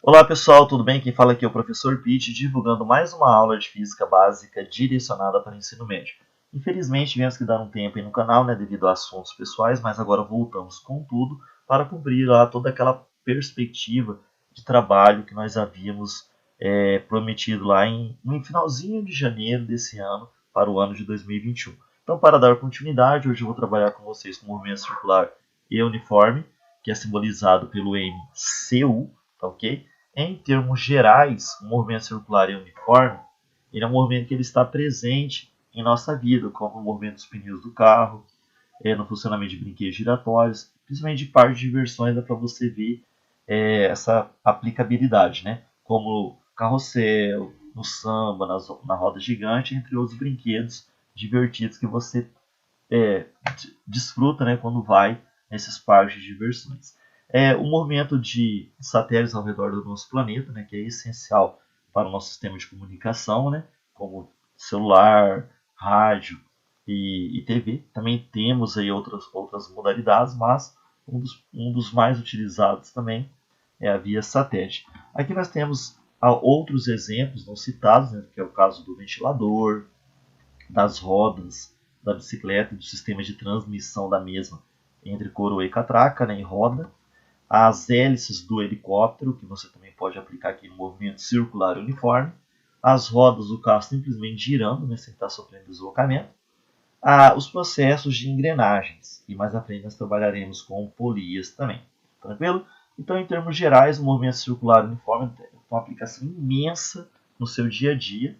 Olá pessoal, tudo bem? Quem fala aqui é o professor Pete, divulgando mais uma aula de física básica direcionada para o ensino médio. Infelizmente, tivemos que dar um tempo aí no canal, devido a assuntos pessoais, mas agora voltamos com tudo para cumprir lá toda aquela perspectiva de trabalho que nós havíamos prometido lá no finalzinho de janeiro desse ano para o ano de 2021. Então, para dar continuidade, hoje eu vou trabalhar com vocês com o movimento circular e uniforme, que é simbolizado pelo MCU, tá ok? Em termos gerais, o movimento circular e uniforme, ele é um movimento que ele está presente em nossa vida, como o movimento dos pneus do carro, no funcionamento de brinquedos giratórios, principalmente de parques de diversões, dá para você ver essa aplicabilidade, né? Como carrossel, no samba, na roda gigante, entre outros brinquedos divertidos que você é, desfruta, né, quando vai nesses parques de diversões. O movimento de satélites ao redor do nosso planeta, né, que é essencial para o nosso sistema de comunicação, né, como celular, rádio e TV. Também temos aí outras modalidades, mas um dos mais utilizados também é a via satélite. Aqui nós temos outros exemplos não citados, né, que é o caso do ventilador, das rodas da bicicleta e do sistema de transmissão da mesma entre coroa e catraca, né, em roda, as hélices do helicóptero, que você também pode aplicar aqui no movimento circular uniforme, as rodas do carro simplesmente girando, né, sem estar sofrendo deslocamento, os processos de engrenagens, e mais à frente nós trabalharemos com polias também, tranquilo? Então, em termos gerais, o movimento circular uniforme tem uma aplicação imensa no seu dia a dia.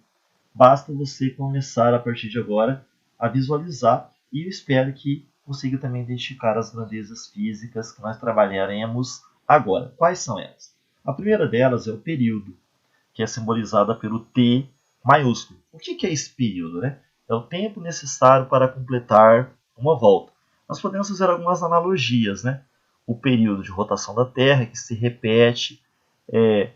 Basta você começar a partir de agora a visualizar e eu espero que consiga também identificar as grandezas físicas que nós trabalharemos agora. Quais são elas? A primeira delas é o período, que é simbolizada pelo T maiúsculo. O que é esse período, né? É o tempo necessário para completar uma volta. Nós podemos fazer algumas analogias, né? O período de rotação da Terra, que se repete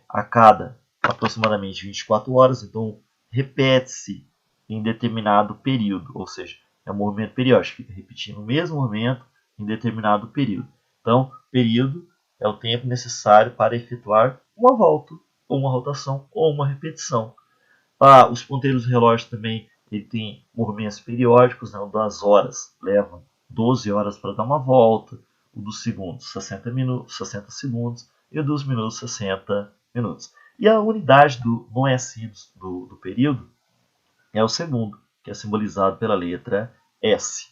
a cada aproximadamente 24 horas, então repete-se em determinado período, ou seja, é um movimento periódico, fica repetindo o mesmo movimento em determinado período. Então, período é o tempo necessário para efetuar uma volta, ou uma rotação, ou uma repetição. Os ponteiros do relógio também ele tem movimentos periódicos, né? O das horas leva 12 horas para dar uma volta, o dos segundos 60 minutos, 60 segundos e o dos minutos 60 minutos. E a unidade no SI do período é o segundo, que é simbolizado pela letra S.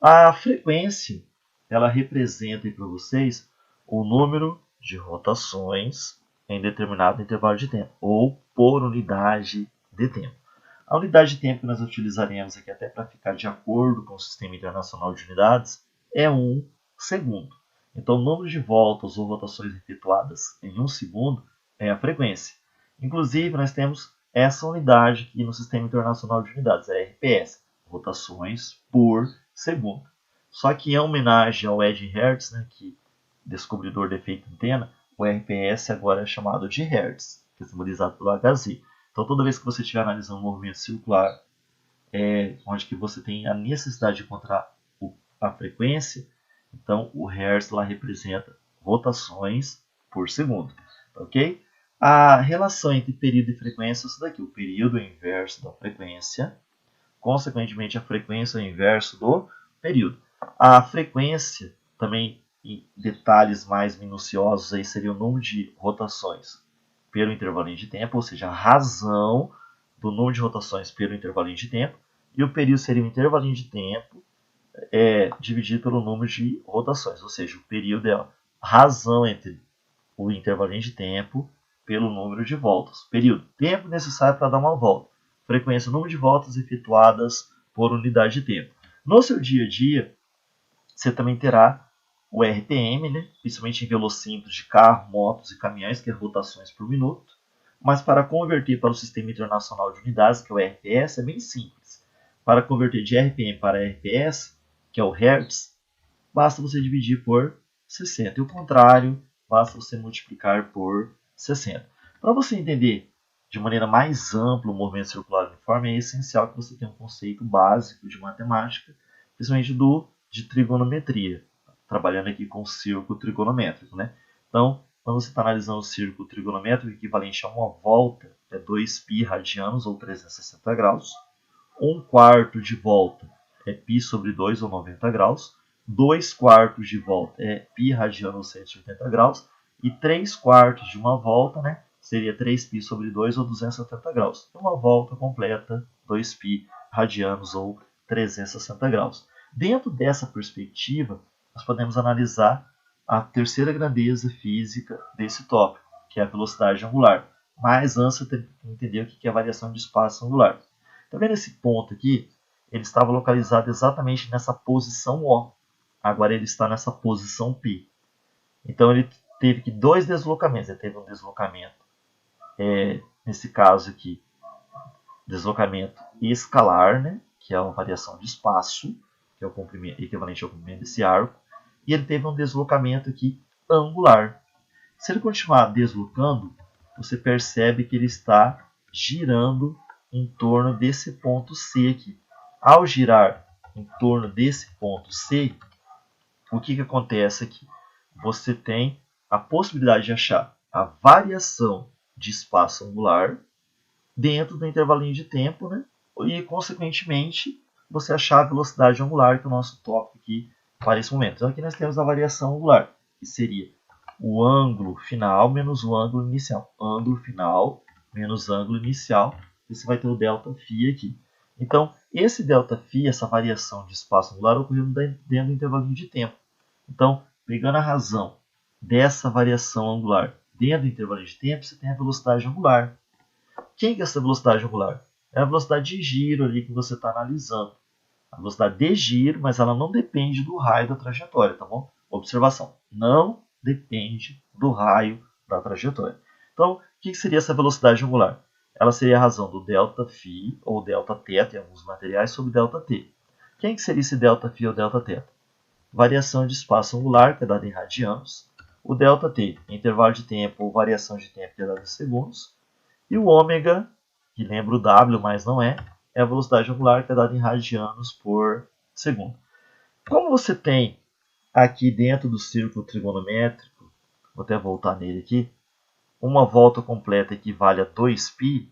A frequência ela representa para vocês o número de rotações em determinado intervalo de tempo, ou por unidade de tempo. A unidade de tempo que nós utilizaremos aqui até para ficar de acordo com o Sistema Internacional de Unidades é 1 segundo. Então, o número de voltas ou rotações efetuadas em 1 segundo é a frequência. Inclusive, nós temos essa unidade aqui no Sistema Internacional de Unidades, é a RPS, rotações por segundo. Só que em homenagem ao Ed Hertz, né, que descobridor do efeito antena, o RPS agora é chamado de Hertz, que é simbolizado pelo Hz. Então, toda vez que você estiver analisando um movimento circular, onde que você tem a necessidade de encontrar a frequência, então o Hertz lá representa rotações por segundo, ok? A relação entre período e frequência é isso daqui. O período é o inverso da frequência, consequentemente a frequência é o inverso do período. A frequência, também em detalhes mais minuciosos, aí seria o número de rotações pelo intervalinho de tempo, ou seja, a razão do número de rotações pelo intervalinho de tempo, e o período seria o intervalinho de tempo dividido pelo número de rotações, ou seja, o período é a razão entre o intervalinho de tempo pelo número de voltas. Período, tempo necessário para dar uma volta. Frequência, número de voltas efetuadas por unidade de tempo. No seu dia a dia, você também terá o RPM, né? Principalmente em velocímetros de carro, motos e caminhões, que é rotações por minuto. Mas para converter para o Sistema Internacional de Unidades, que é o RPS, é bem simples. Para converter de RPM para RPS, que é o Hertz, basta você dividir por 60. E o contrário, basta você multiplicar por 60. Para você entender de maneira mais ampla o movimento circular uniforme, é essencial que você tenha um conceito básico de matemática, principalmente de trigonometria, trabalhando aqui com o círculo trigonométrico, né? Então, quando você está analisando o círculo trigonométrico, o equivalente a uma volta é 2π radianos, ou 360 graus. 1/4 de volta é π sobre 2, ou 90 graus. 2/4 de volta é π radiano, ou 180 graus. E 3/4 de uma volta, né, seria 3π sobre 2, ou 270 graus. Uma volta completa, 2π radianos, ou 360 graus. Dentro dessa perspectiva, nós podemos analisar a terceira grandeza física desse tópico, que é a velocidade angular. Mas antes você tem que entender o que é a variação de espaço angular. Está vendo esse ponto aqui? Ele estava localizado exatamente nessa posição O. Agora ele está nessa posição P. Então ele teve que dois deslocamentos. Ele teve um deslocamento, nesse caso aqui, deslocamento escalar, né, que é uma variação de espaço, que é o comprimento, equivalente ao comprimento desse arco. E ele teve um deslocamento aqui angular. Se ele continuar deslocando, você percebe que ele está girando em torno desse ponto C aqui. Ao girar em torno desse ponto C, o que acontece aqui? Você tem a possibilidade de achar a variação de espaço angular dentro do intervalinho de tempo, né? E, consequentemente, você achar a velocidade angular, que é o nosso tópico aqui para esse momento. Então, aqui nós temos a variação angular, que seria o ângulo final menos o ângulo inicial. Ângulo final menos ângulo inicial. E você vai ter o ΔΦ aqui. Então, esse ΔΦ, essa variação de espaço angular, ocorreu dentro do intervalinho de tempo. Então, pegando a razão dessa variação angular dentro do intervalinho de tempo, você tem a velocidade angular. Quem que é essa velocidade angular? É a velocidade de giro ali que você está analisando. A velocidade de giro, mas ela não depende do raio da trajetória, tá bom? Observação, não depende do raio da trajetória. Então, o que seria essa velocidade angular? Ela seria a razão do ΔΦ ou Δθ em alguns materiais sobre ΔT. Quem que seria esse ΔΦ ou Δθ? Variação de espaço angular, que é dada em radianos. O ΔT, intervalo de tempo ou variação de tempo, que é dada em segundos. E o ômega, que lembra o W, mas não é a velocidade angular, que é dada em radianos por segundo. Como você tem aqui dentro do círculo trigonométrico, vou até voltar nele aqui, uma volta completa equivale a 2π,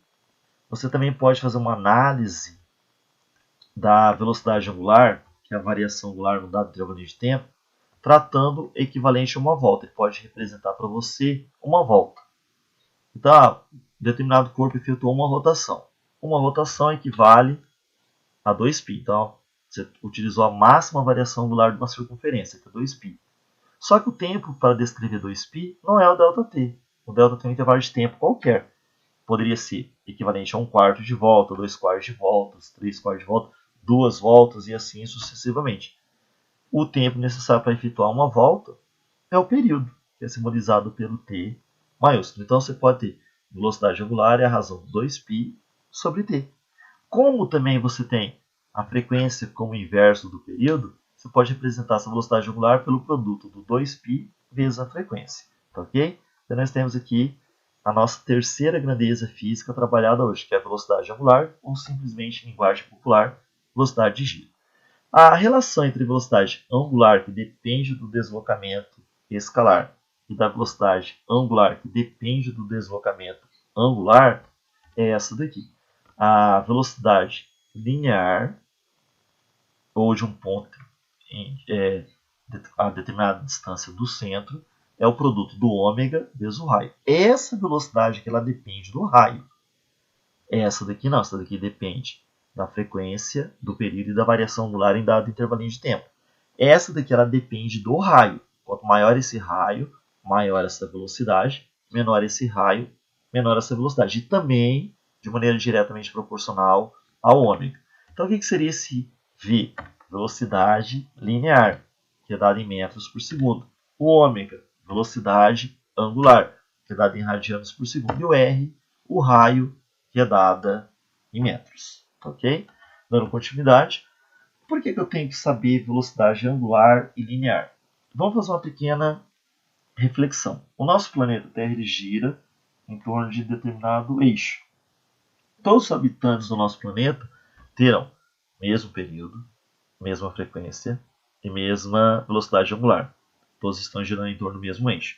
você também pode fazer uma análise da velocidade angular, que é a variação angular no dado intervalo de tempo, tratando equivalente a uma volta. Ele pode representar para você uma volta. Então, determinado corpo efetuou uma rotação. Uma rotação equivale a 2π. Então, você utilizou a máxima variação angular de uma circunferência, que é 2π. Só que o tempo para descrever 2π não é o ΔT. O ΔT é um intervalo de tempo qualquer. Poderia ser equivalente a 1/4 de volta, 2/4 de volta, 3/4 de volta, 2 voltas e assim sucessivamente. O tempo necessário para efetuar uma volta é o período, que é simbolizado pelo t maiúsculo. Então você pode ter velocidade angular é a razão de 2π sobre t. Como também você tem a frequência como inverso do período, você pode representar essa velocidade angular pelo produto do 2π vezes a frequência. Tá ok? Então nós temos aqui a nossa terceira grandeza física trabalhada hoje, que é a velocidade angular, ou simplesmente em linguagem popular, velocidade de giro. A relação entre velocidade angular, que depende do deslocamento escalar, e da velocidade angular, que depende do deslocamento angular, é essa daqui. A velocidade linear, ou de um ponto a determinada distância do centro, é o produto do ômega vezes o raio. Essa velocidade que ela depende do raio. Essa daqui não, essa daqui depende da frequência, do período e da variação angular em dado intervalinho de tempo. Essa daqui ela depende do raio. Quanto maior esse raio, maior essa velocidade. Menor esse raio, menor essa velocidade. E também de maneira diretamente proporcional ao ômega. Então o que seria esse V? Velocidade linear, que é dada em metros por segundo. O ômega, velocidade angular, que é dada em radianos por segundo. E o R, o raio, que é dada em metros. Ok? Dando continuidade. Por que eu tenho que saber velocidade angular e linear? Vamos fazer uma pequena reflexão. O nosso planeta Terra ele gira em torno de determinado eixo. Todos os habitantes do nosso planeta terão mesmo período, mesma frequência e mesma velocidade angular. Todos estão girando em torno do mesmo eixo.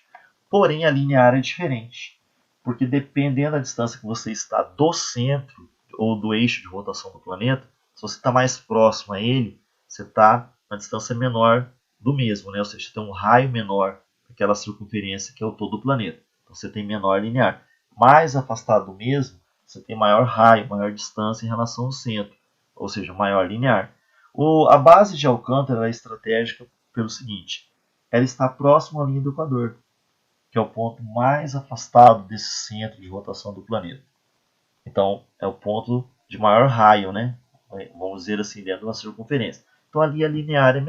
Porém, a linear é diferente, porque dependendo da distância que você está do centro ou do eixo de rotação do planeta, se você está mais próximo a ele, você está na distância menor do mesmo, né? Ou seja, você tem um raio menor daquela circunferência que é o todo do planeta. Então você tem menor linear. Mais afastado do mesmo, você tem maior raio, maior distância em relação ao centro, ou seja, maior linear. A base de Alcântara é estratégica pelo seguinte: ela está próxima à linha do Equador, que é o ponto mais afastado desse centro de rotação do planeta. Então, é o ponto de maior raio, né? Vamos dizer assim, dentro da circunferência. Então, ali a linear é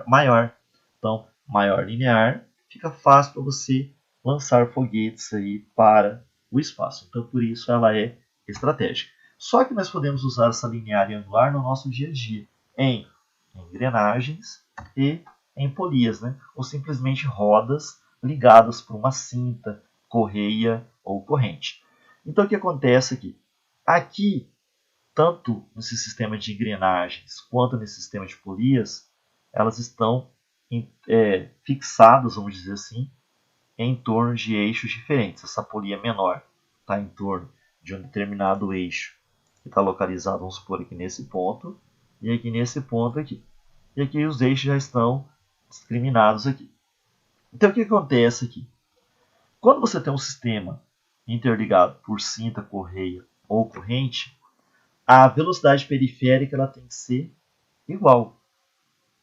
maior. Então, maior linear, fica fácil para você lançar foguetes aí para o espaço. Então, por isso ela é estratégica. Só que nós podemos usar essa linear e angular no nosso dia a dia, em engrenagens e em polias, né? Ou simplesmente rodas ligadas por uma cinta, correia ou corrente. Então, o que acontece aqui? Aqui, tanto nesse sistema de engrenagens quanto nesse sistema de polias, elas estão fixadas, vamos dizer assim, em torno de eixos diferentes. Essa polia menor está em torno de um determinado eixo que está localizado, vamos supor, aqui nesse ponto, e aqui nesse ponto aqui. E aqui os eixos já estão discriminados aqui. Então, o que acontece aqui? Quando você tem um sistema interligado por cinta, correia ou corrente, a velocidade periférica ela tem que ser igual,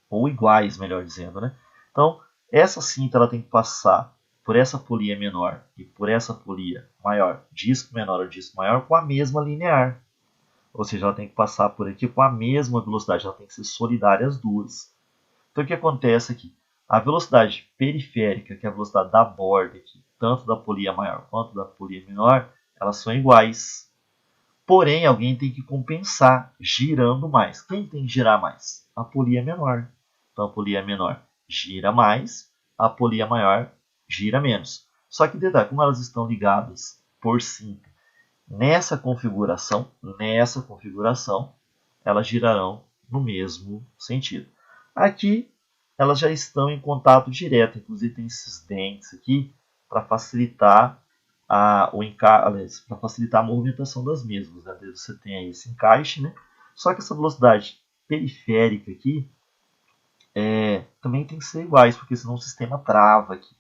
ou iguais, melhor dizendo, né? Então, essa cinta ela tem que passar por essa polia menor e por essa polia maior, disco menor ou disco maior, com a mesma linear. Ou seja, ela tem que passar por aqui com a mesma velocidade, ela tem que ser solidária as duas. Então, o que acontece aqui? A velocidade periférica, que é a velocidade da borda aqui, tanto da polia maior quanto da polia menor, elas são iguais. Porém, alguém tem que compensar girando mais. Quem tem que girar mais? A polia menor. Então, a polia menor gira mais, a polia maior gira menos. Só que, detalhe, como elas estão ligadas por cinta nessa configuração, elas girarão no mesmo sentido. Aqui, elas já estão em contato direto, inclusive tem esses dentes aqui para facilitar para facilitar a movimentação das mesmas. Né? Você tem aí esse encaixe, né? Só que essa velocidade periférica aqui também tem que ser iguais, porque senão o sistema trava aqui.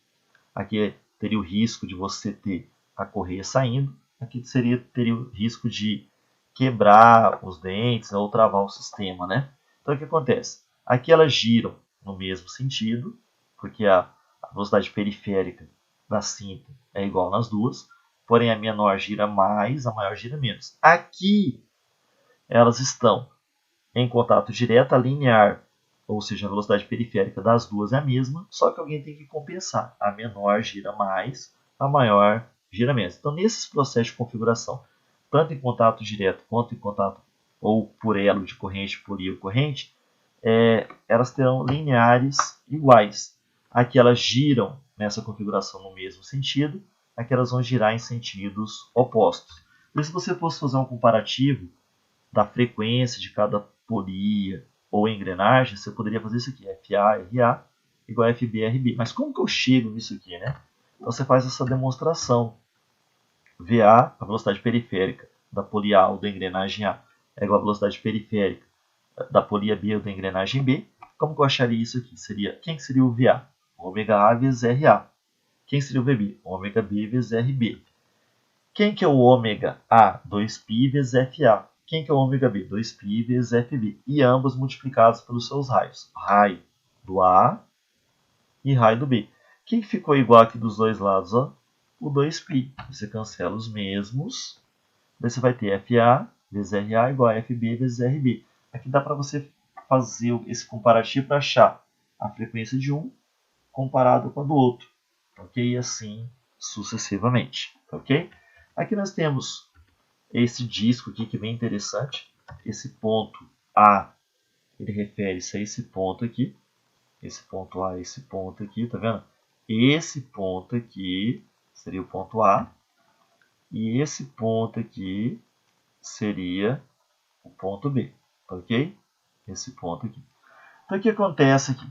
Aqui teria o risco de você ter a correia saindo, aqui teria o risco de quebrar os dentes ou travar o sistema, né? Então o que acontece? Aqui elas giram no mesmo sentido, porque a velocidade periférica da cinta é igual nas duas, porém a menor gira mais, a maior gira menos. Aqui elas estão em contato direto, a linear, ou seja, a velocidade periférica das duas é a mesma, só que alguém tem que compensar. A menor gira mais, a maior gira menos. Então, nesses processos de configuração, tanto em contato direto quanto em contato ou por elo de corrente, polia ou corrente, elas terão lineares iguais. Aqui elas giram nessa configuração no mesmo sentido, aqui elas vão girar em sentidos opostos. E se você fosse fazer um comparativo da frequência de cada polia ou engrenagem, você poderia fazer isso aqui, FA, RA igual a FB, RB. Mas como que eu chego nisso aqui, né? Então você faz essa demonstração. VA, a velocidade periférica da polia A ou da engrenagem A, é igual à velocidade periférica da polia B ou da engrenagem B. Como que eu acharia isso aqui? Quem que seria o VA? Ômega A vezes RA. Quem seria o VB? Ômega B vezes RB. Quem que é o ômega A? 2π vezes FA. Quem que é o ômega B? 2π vezes FB. E ambos multiplicados pelos seus raios. Raio do A e raio do B. Quem ficou igual aqui dos dois lados? Ó? O 2π. Você cancela os mesmos. Daí você vai ter FA vezes RA igual a FB vezes RB. Aqui dá para você fazer esse comparativo para achar a frequência de um comparado com a do outro. Ok? E assim sucessivamente. Ok? Aqui nós temos esse disco aqui que é bem interessante. Esse ponto A, ele refere-se a esse ponto aqui. Esse ponto A, esse ponto aqui, tá vendo? Esse ponto aqui seria o ponto A. E esse ponto aqui seria o ponto B, ok? Esse ponto aqui. Então, o que acontece aqui?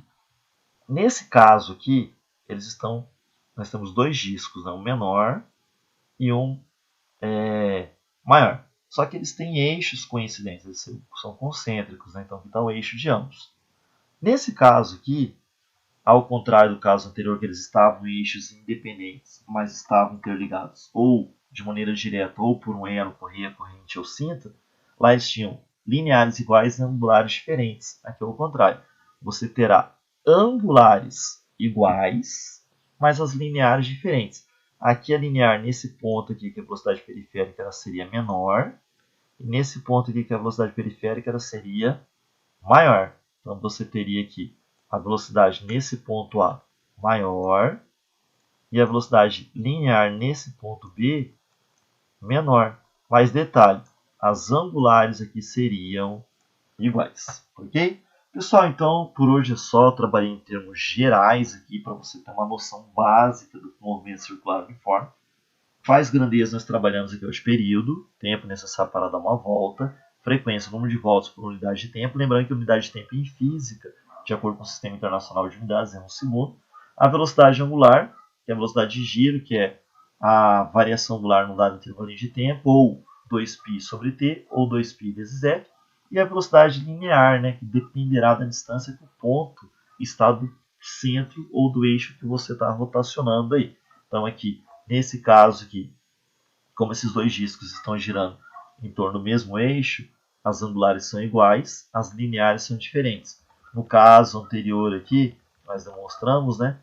Nesse caso aqui, eles estão nós temos dois discos, né? Um menor e um maior. Só que eles têm eixos coincidentes, eles são concêntricos, né? Então aqui está o eixo de ambos. Nesse caso aqui, ao contrário do caso anterior, que eles estavam em eixos independentes, mas estavam interligados ou de maneira direta ou por um elo, correia, corrente ou cinta, lá eles tinham lineares iguais e angulares diferentes. Aqui é o contrário. Você terá angulares iguais, mas as lineares diferentes. Aqui a linear nesse ponto aqui, que a velocidade periférica ela seria menor, e nesse ponto aqui, que a velocidade periférica ela seria maior. Então você teria aqui a velocidade nesse ponto A maior e a velocidade linear nesse ponto B menor. Mais detalhe, as angulares aqui seriam iguais, ok? Pessoal, então por hoje é só. Eu trabalhei em termos gerais aqui para você ter uma noção básica do movimento circular uniforme. Faz grandeza, nós trabalhamos aqui hoje período, tempo necessário para dar uma volta, frequência, número de voltas por unidade de tempo. Lembrando que a unidade de tempo em física, de acordo com o Sistema Internacional de Unidades, é um segundo. A velocidade angular, que é a velocidade de giro, que é a variação angular no dado intervalo de tempo, ou 2π sobre t, ou 2π vezes f. E a velocidade linear, né, que dependerá da distância que o ponto está do centro ou do eixo que você está rotacionando aí. Então aqui, nesse caso aqui, como esses dois discos estão girando em torno do mesmo eixo, as angulares são iguais, as lineares são diferentes. No caso anterior aqui, nós demonstramos, né,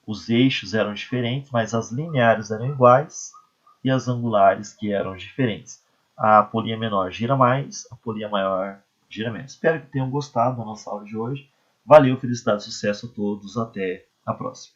os eixos eram diferentes, mas as lineares eram iguais e as angulares que eram diferentes. A polia menor gira mais, a polia maior gira menos. Espero que tenham gostado da nossa aula de hoje. Valeu, felicidade, sucesso a todos, até a próxima.